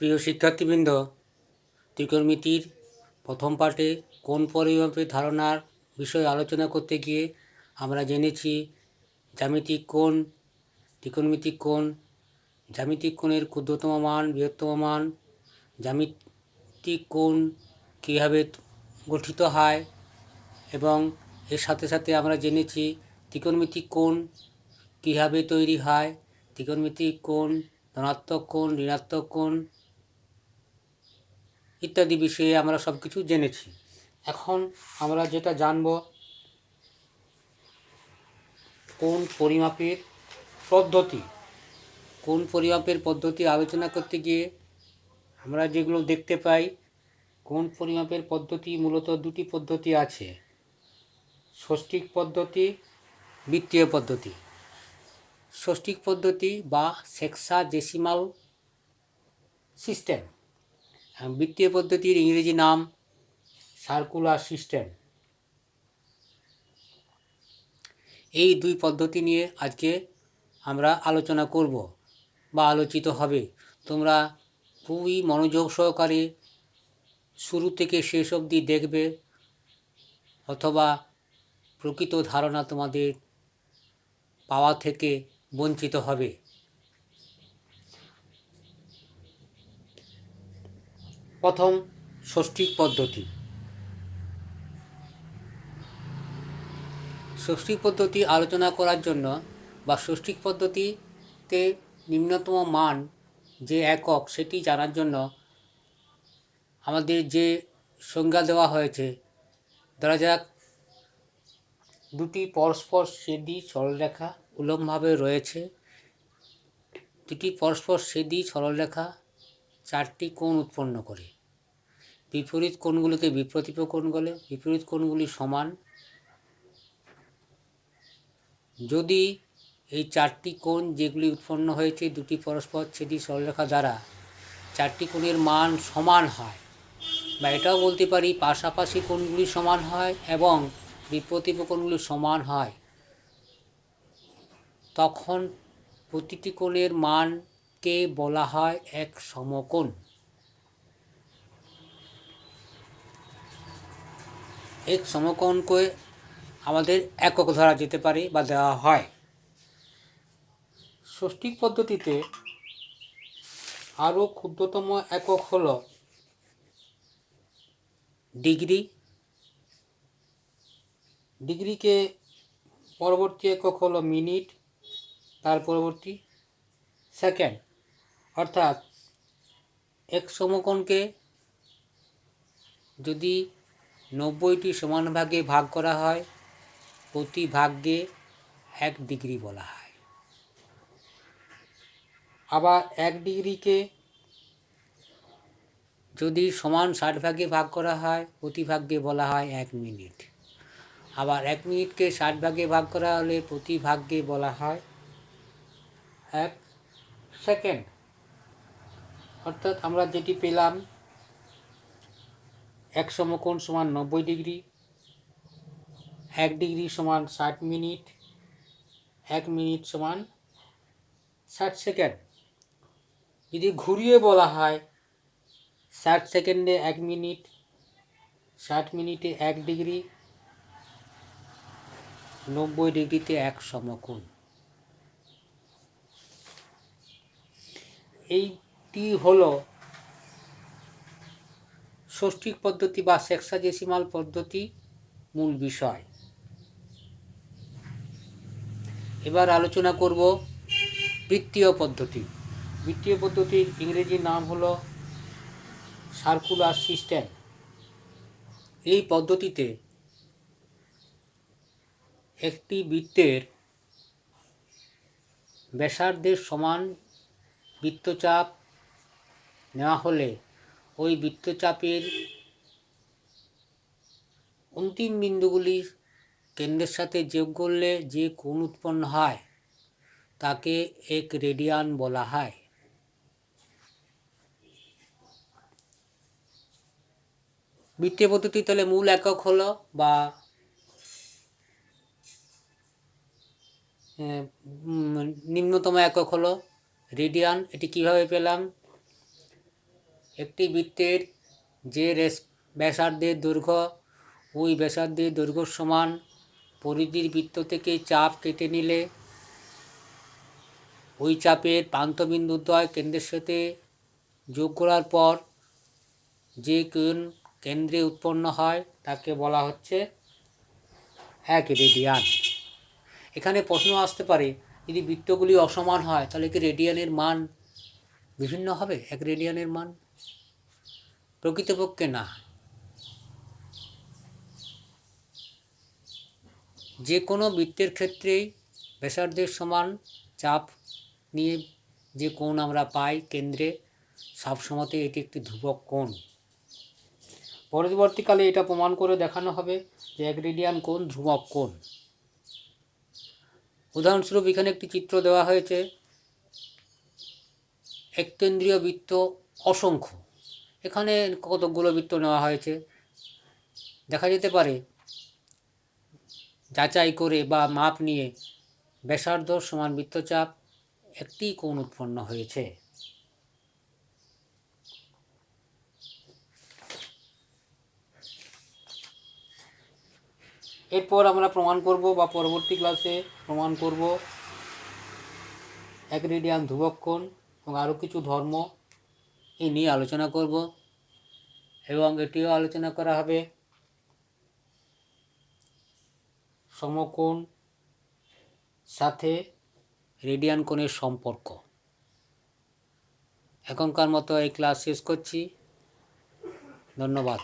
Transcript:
প্রিয় শিক্ষার্থীবৃন্দ, ত্রিকোণমিতির প্রথম পাঠে কোণ পরিমাপের ধারণার বিষয়ে আলোচনা করতে গিয়ে আমরা জেনেছি জ্যামিতিক কোণ, ত্রিকোণমিতিক কোণ, জ্যামিতিক কোণের ক্ষুদ্রতম মান, বৃহত্তম মান, জ্যামিতিক কোণ কীভাবে গঠিত হয় এবং এর সাথে সাথে আমরা জেনেছি ত্রিকোণমিতিক কোণ কীভাবে তৈরি হয়, ত্রিকোণমিতিক কোণ, ধনাত্মক কোণ, ঋণাত্মক কোণ ইত্যাদি বিষয়ে আমরা সব কিছু জেনেছি। এখন আমরা যেটা জানব, কোণ পরিমাপের পদ্ধতি। কোণ পরিমাপের পদ্ধতি আলোচনা করতে গিয়ে আমরা যেগুলো দেখতে পাই, কোণ পরিমাপের পদ্ধতি মূলত দুটি পদ্ধতি আছে: ষষ্ঠিক পদ্ধতি, বৃত্তীয় পদ্ধতি। ষষ্ঠিক পদ্ধতি বা সেক্সাডেসিমাল সিস্টেম, বৃত্তীয় পদ্ধতির ইংরেজি নাম সার্কুলার সিস্টেম। এই দুই পদ্ধতি নিয়ে আজকে আমরা আলোচনা করব বা আলোচিত হবে। তোমরা খুবই মনোযোগ সহকারে শুরু থেকে শেষ অবধি দেখবে, অথবা প্রকৃত ধারণা তোমাদের পাওয়া থেকে বঞ্চিত হবে। প্রথম, ষষ্ঠিক পদ্ধতি। ষষ্ঠিক পদ্ধতি আলোচনা করার জন্য বা ষষ্ঠিক পদ্ধতিতে নিম্নতম মান যে একক সেটি জানার জন্য আমাদের যে সংজ্ঞা দেওয়া হয়েছে, ধরা যাক দুটি পরস্পর ছেদি সরলরেখা উল্লম্বভাবে রয়েছে। দুটি পরস্পর ছেদি সরলরেখা চারটি কোণ উৎপন্ন করে। বিপরীত কোণগুলিকে বিপ্রতীপ কোণ বলে। বিপরীত কোণগুলি সমান। যদি এই চারটি কোণ যেগুলি উৎপন্ন হয়েছে দুটি পরস্পর ছেদি সরলরেখা দ্বারা, চারটি কোণের মান সমান হয়, বা এটাও বলতে পারি পাশাপাশি কোণগুলি সমান হয় এবং বিপ্রতীপ কোণগুলি সমান হয়, তখন প্রতিটি কোণের মানকে বলা হয় এক সমকোণ। এক সমকোণকে আমাদের একক ধরা যেতে পারে বা দেওয়া হয়। ষষ্ঠিক পদ্ধতিতে আরও ক্ষুদ্রতম একক হল ডিগ্রি। ডিগ্রিকে পরবর্তী একক হলো মিনিট, তার পরবর্তী সেকেন্ড। অর্থাৎ এক সমকোণকে যদি 90টি সমান ভাগে ভাগ করা হয়, প্রতি ভাগে 1 ডিগ্রি বলা হয়। আবার 1 ডিগ্রিকে যদি সমান 60 ভাগে ভাগ করা হয়, প্রতি ভাগে বলা হয় 1 মিনিট। আবার 1 মিনিটকে 60 ভাগে ভাগ করা হলে প্রতি ভাগে বলা হয় 1 সেকেন্ড। অর্থাৎ আমরা যেটি পেলাম, এক সমকোণ সমান 90 ডিগ্রি, 1 ডিগ্রি সমান 60 মিনিট, 1 মিনিট সমান 60 সেকেন্ড। যদি ঘুরিয়ে বলা হয় 60 সেকেন্ডে 1 মিনিট, 60 মিনিটে 1 ডিগ্রি, 90 ডিগ্রিতে 1 সমকোণ। এইটি হলো ষষ্ঠিক পদ্ধতি বা সেক্সাডেসিমাল পদ্ধতি মূল বিষয়। এবার আলোচনা করব বৃত্তীয় পদ্ধতি। বৃত্তীয় পদ্ধতির ইংরেজি নাম হলো সার্কুলার সিস্টেম। এই পদ্ধতিতে একটি বৃত্তের ব্যাসার্ধের সমান বৃত্তচাপ নেওয়া হলে ওই বৃত্তচাপের অন্তিম বিন্দুগুলি কেন্দ্রের সাথে যোগ করলে যে কোণ উৎপন্ন হয় তাকে 1 রেডিয়ান বলা হয়। বৃত্তীয় পদ্ধতি তাহলে মূল একক হলো বা নিম্নতম একক হলো রেডিয়ান। এটি কিভাবে পেলাম? একটি বৃত্তের যে ব্যাসার্ধের দৈর্ঘ্য ওই ব্যাসার্ধের দৈর্ঘ্য সমান পরিধির বৃত্ত থেকে চাপ কেটে নিলে ওই চাপের প্রান্তবিন্দুদ্বয় কেন্দ্রের সাথে যোগ করার পর যে কোণ কেন্দ্রে উৎপন্ন হয় তাকে বলা হচ্ছে 1 রেডিয়ান। এখানে প্রশ্ন আসতে পারে, যদি বৃত্তগুলি অসমান হয় তাহলে কি রেডিয়ানের মান বিভিন্ন হবে 1 রেডিয়ানের মান? প্রকৃতপক্ষে না। যে কোনো বৃত্তের ক্ষেত্রেই ব্যাসার্ধের সমান চাপ নিয়ে যে কোণ আমরা পাই কেন্দ্রে, সবসময়তে এটি একটি ধ্রুবক কোণ। পরবর্তীকালে এটা প্রমাণ করে দেখানো হবে যে 1 রেডিয়ান কোণ ধ্রুবক কোণ। উদাহরণস্বরূপ এখানে একটি চিত্র দেওয়া হয়েছে, এককেন্দ্রীয় বৃত্ত অসংখ্য। এখানে কতগুলো বৃত্ত নেওয়া হয়েছে দেখা যেতে পারে, যাচাই করে বা মাপ নিয়ে ব্যাসার্ধ সমান বৃত্তচাপ একটি কোণ উৎপন্ন হয়েছে। এরপর আমরা প্রমাণ করব বা পরবর্তী ক্লাসে প্রমাণ করব 1 রেডিয়ান ধ্রুবক কোণ এবং আরও কিছু ধর্ম এই নিয়ে আলোচনা করব, এবং এটিও আলোচনা করা হবে সমকোণ সাথে রেডিয়ান কোণের সম্পর্ক। এখনকার মতো এই ক্লাস শেষ করছি। ধন্যবাদ।